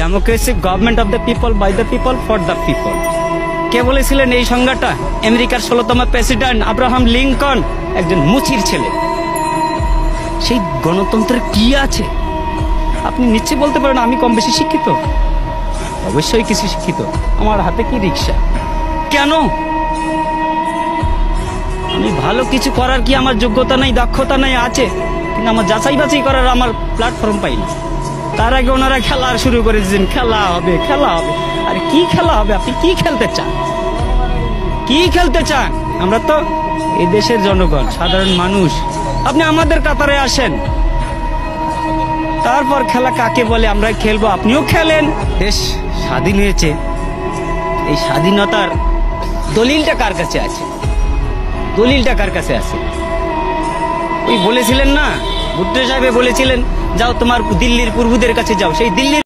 Democracy government of the people, by the people, for the people. কে বলেছিলেন এই সংজ্ঞাটা? আমেরিকার 16তম প্রেসিডেন্ট আব্রাহাম লিঙ্কন, একজন মুচির ছেলে। সেই গণতন্ত্রের কি আছে? আপনি নিশ্চয়ই বলতে পারেন আমি কম বেশি শিক্ষিত। অবশ্যই কিছু শিক্ষিত। আমার হাতে কি রিক্সা? কেন? আমি ভালো কিছু করার কি আমার যোগ্যতা নেই, দক্ষতা নেই? আছে, কিন্তু আমার যাচাই বাছাই করার আমার প্ল্যাটফর্ম পাই না। তার আগে ওনারা খেলা শুরু করে দিয়েছেন, খেলা হবে, খেলা হবে। আর কি খেলা হবে? আপনি কি খেলতে চান? কি খেলতে চান? আমরা তো এই দেশের জনগণ, সাধারণ মানুষ। আপনি আমাদের কাতারে আসেন, তারপর খেলা কাকে বলে আমরা খেলবো। আপনিও খেলেন। দেশ স্বাধীন হয়েছে, এই স্বাধীনতার দলিলটা কার কাছে আছে? দলিলটা কার কাছে আছে? ওই বলেছিলেন না, ভুট্টো সাহেব বলেছিলেন, যাও তোমার দিল্লির পূর্বদের কাছে যাও। সেই দিল্লির